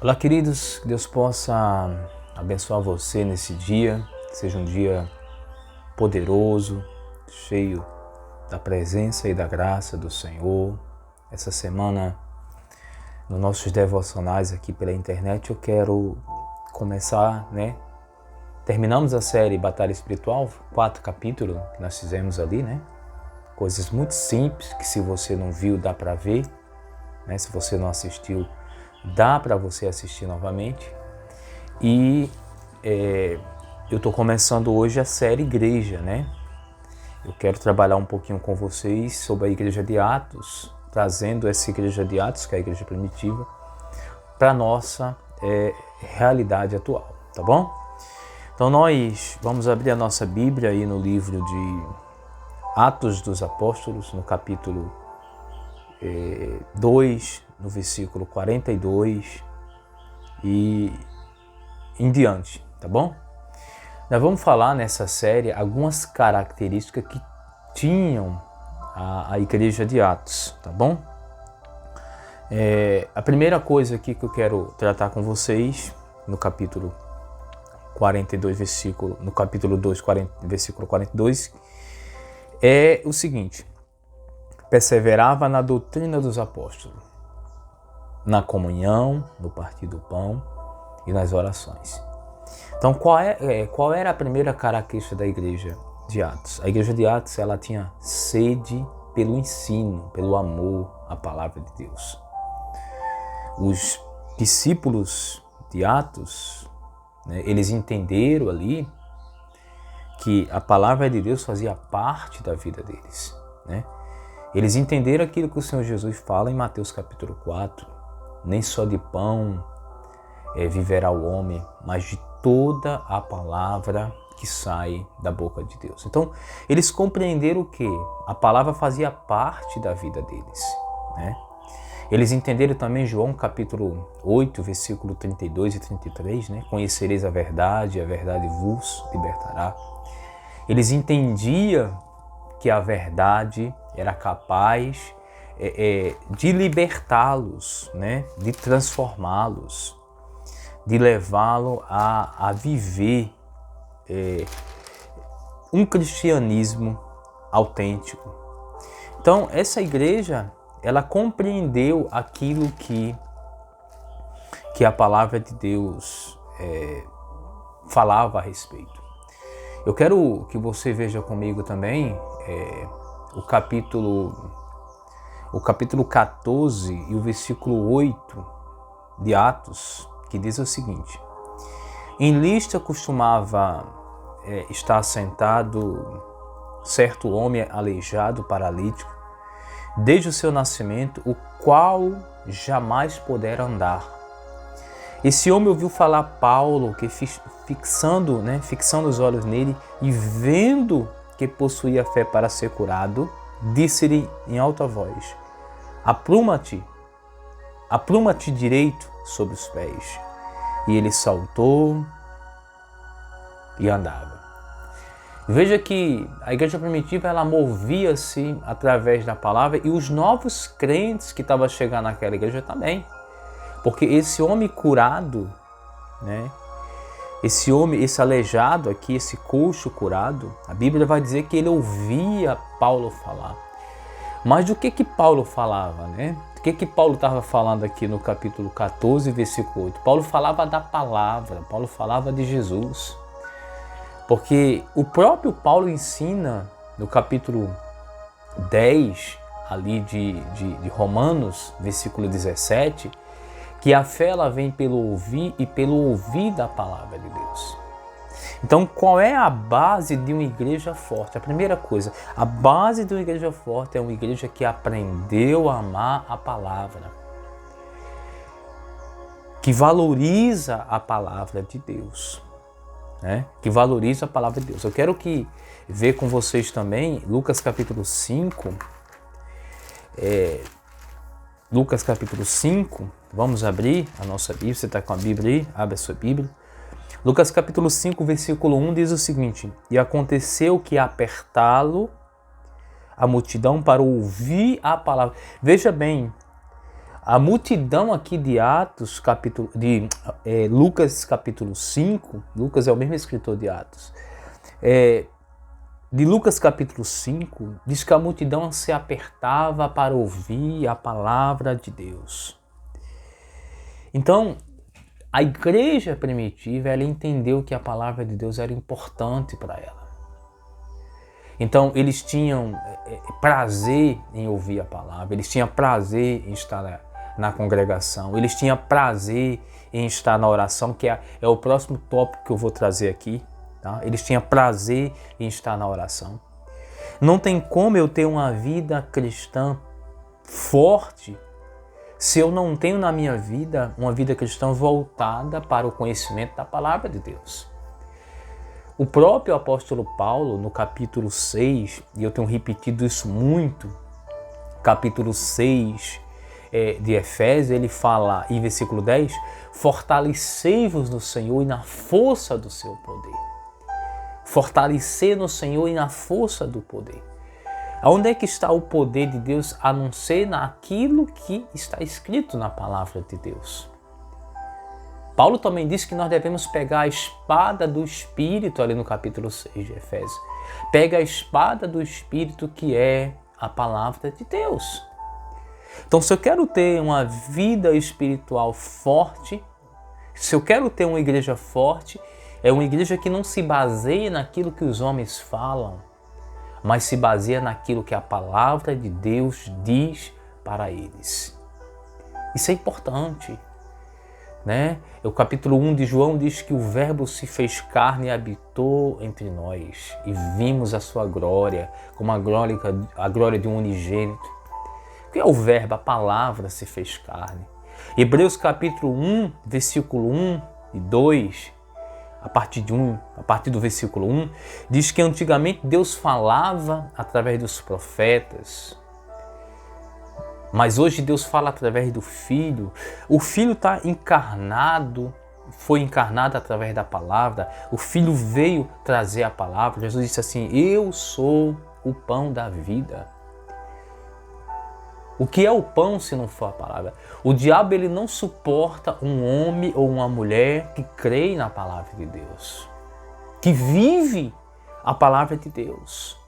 Olá, queridos, que Deus possa abençoar você nesse dia, que seja um dia poderoso, cheio da presença e da graça do Senhor. Essa semana, nos nossos devocionais aqui pela internet, eu quero começar, Terminamos a série Batalha Espiritual, 4 capítulos que nós fizemos ali, Coisas muito simples que, se você não viu, dá para ver, Se você não assistiu, dá para você assistir novamente. E eu estou começando hoje a série Igreja, Eu quero trabalhar um pouquinho com vocês sobre a Igreja de Atos, trazendo essa Igreja de Atos, que é a Igreja primitiva, para a nossa realidade atual, tá bom? Então nós vamos abrir a nossa Bíblia aí no livro de Atos dos Apóstolos, no capítulo 2, no versículo 42 e em diante, tá bom? Nós vamos falar nessa série algumas características que tinham a Igreja de Atos, tá bom? A primeira coisa aqui que eu quero tratar com vocês, no capítulo 42, no capítulo 2, versículo 42, é o seguinte: perseverava na doutrina dos apóstolos, na comunhão, no partir do pão e nas orações. Então, qual era a primeira característica da Igreja de Atos? A Igreja de Atos, ela tinha sede pelo ensino, pelo amor à palavra de Deus. Os discípulos de Atos, eles entenderam ali que a palavra de Deus fazia parte da vida deles, Eles entenderam aquilo que o Senhor Jesus fala em Mateus capítulo 4, nem só de pão viverá o homem, mas de toda a palavra que sai da boca de Deus. Então, eles compreenderam que a palavra fazia parte da vida deles, Eles entenderam também João capítulo 8, versículo 32 e 33, Conhecereis a verdade vos libertará. Eles entendiam que a verdade era capaz de libertá-los, de transformá-los, de levá-lo a viver um cristianismo autêntico. Então, essa igreja, ela compreendeu aquilo que a palavra de Deus falava a respeito. Eu quero que você veja comigo também o capítulo 14 e o versículo 8 de Atos, que diz o seguinte: em Listra costumava estar sentado certo homem aleijado, paralítico, desde o seu nascimento, o qual jamais pudera andar. Esse homem ouviu falar Paulo, que fixando os olhos nele e vendo que possuía fé para ser curado, disse-lhe em alta voz: apruma-te direito sobre os pés. E ele saltou e andava. Veja que a igreja primitiva, ela movia-se através da palavra, e os novos crentes que estavam chegando naquela igreja também. Porque esse homem curado, esse aleijado aqui, esse coxo curado, a Bíblia vai dizer que ele ouvia Paulo falar. Mas do que Paulo falava, O que Paulo estava falando aqui no capítulo 14, versículo 8? Paulo falava da palavra, Paulo falava de Jesus. Porque o próprio Paulo ensina no capítulo 10, ali de Romanos, versículo 17, que a fé, ela vem pelo ouvir e pelo ouvir da palavra de Deus. Então, qual é a base de uma igreja forte? A primeira coisa, a base de uma igreja forte é uma igreja que aprendeu a amar a palavra, que valoriza a palavra de Deus, que valoriza a palavra de Deus. Eu quero ver com vocês também Lucas capítulo 5, Lucas capítulo 5, vamos abrir a nossa Bíblia. Você está com a Bíblia aí? Abre a sua Bíblia. Lucas capítulo 5, versículo 1 diz o seguinte: e aconteceu que apertá-lo a multidão para ouvir a palavra. Veja bem, A multidão aqui de Atos, Lucas capítulo 5, Lucas é o mesmo escritor de Atos, de Lucas capítulo 5, diz que a multidão se apertava para ouvir a palavra de Deus. Então, a igreja primitiva, ela entendeu que a palavra de Deus era importante para ela. Então, eles tinham prazer em ouvir a palavra, eles tinham prazer em estar na congregação, eles tinham prazer em estar na oração, que é o próximo tópico que eu vou trazer aqui. Tá? Eles tinham prazer em estar na oração. Não tem como eu ter uma vida cristã forte se eu não tenho na minha vida uma vida cristã voltada para o conhecimento da palavra de Deus. O próprio apóstolo Paulo, no capítulo 6, e eu tenho repetido isso muito, capítulo 6 de Efésios, ele fala em versículo 10, fortalecei-vos no Senhor e na força do seu poder. Fortalecer no Senhor e na força do poder. Onde é que está o poder de Deus a não ser naquilo que está escrito na palavra de Deus? Paulo também disse que nós devemos pegar a espada do Espírito, ali no capítulo 6 de Efésios. Pega a espada do Espírito, que é a palavra de Deus. Então, se eu quero ter uma vida espiritual forte, se eu quero ter uma igreja forte, é uma igreja que não se baseia naquilo que os homens falam, mas se baseia naquilo que a palavra de Deus diz para eles. Isso é importante, né? O capítulo 1 de João diz que o Verbo se fez carne e habitou entre nós, e vimos a sua glória, como a glória de um unigênito. O que é o Verbo? A palavra se fez carne. Hebreus capítulo 1, versículo 1 e 2, a partir do versículo 1, diz que antigamente Deus falava através dos profetas, mas hoje Deus fala através do Filho. O Filho está encarnado, foi encarnado através da palavra, o Filho veio trazer a palavra. Jesus disse assim, eu sou o pão da vida. O que é o pão se não for a palavra? O diabo, ele não suporta um homem ou uma mulher que crê na palavra de Deus, que vive a palavra de Deus.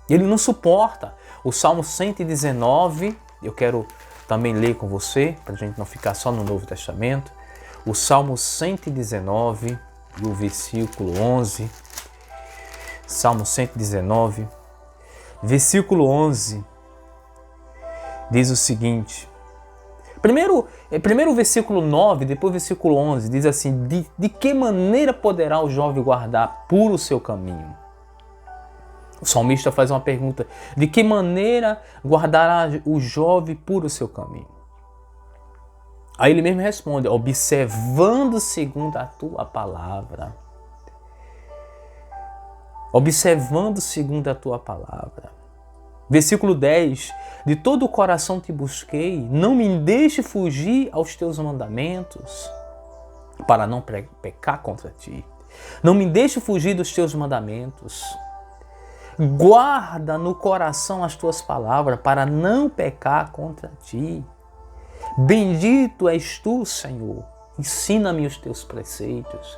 Ele não suporta. O Salmo 119, eu quero também ler com você, para a gente não ficar só no Novo Testamento. O Salmo 119 e o versículo 11. Salmo 119, versículo 11. Diz o seguinte, primeiro o versículo 9, depois o versículo 11, diz assim, de que maneira poderá o jovem guardar puro o seu caminho? O salmista faz uma pergunta, de que maneira guardará o jovem puro o seu caminho? Aí ele mesmo responde, observando segundo a tua palavra. Observando segundo a tua palavra. Versículo 10, de todo o coração te busquei, não me deixe fugir aos teus mandamentos, para não pecar contra ti. Não me deixe fugir dos teus mandamentos. Guarda no coração as tuas palavras, para não pecar contra ti. Bendito és tu, Senhor, ensina-me os teus preceitos.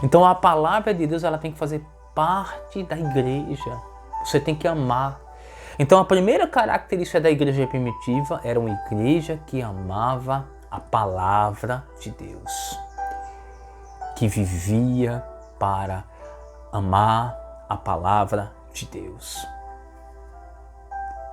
Então a palavra de Deus, ela tem que fazer parte da igreja. Você tem que amar. Então a primeira característica da igreja primitiva era uma igreja que amava a palavra de Deus, que vivia para amar a palavra de Deus.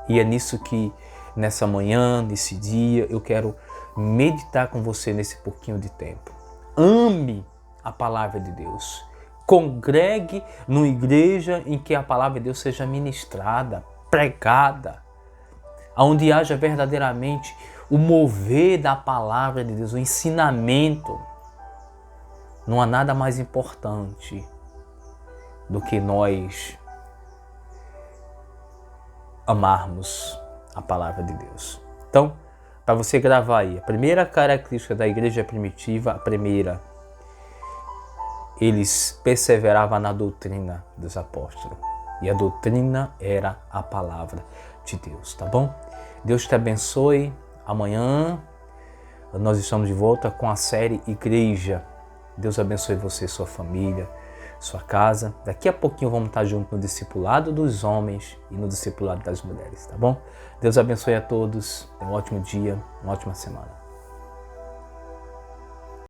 E é nisso que nessa manhã, nesse dia, eu quero meditar com você nesse pouquinho de tempo. Ame a palavra de Deus. Congregue numa igreja em que a palavra de Deus seja ministrada, pregada, onde haja verdadeiramente o mover da palavra de Deus, o ensinamento. Não há nada mais importante do que nós amarmos a palavra de Deus. Então, para você gravar aí, a primeira característica da igreja primitiva, a primeira, eles perseveravam na doutrina dos apóstolos. E a doutrina era a palavra de Deus, tá bom? Deus te abençoe. Amanhã nós estamos de volta com a série Igreja. Deus abençoe você, sua família, sua casa. Daqui a pouquinho vamos estar juntos no discipulado dos homens e no discipulado das mulheres, tá bom? Deus abençoe a todos. Tenha um ótimo dia, uma ótima semana.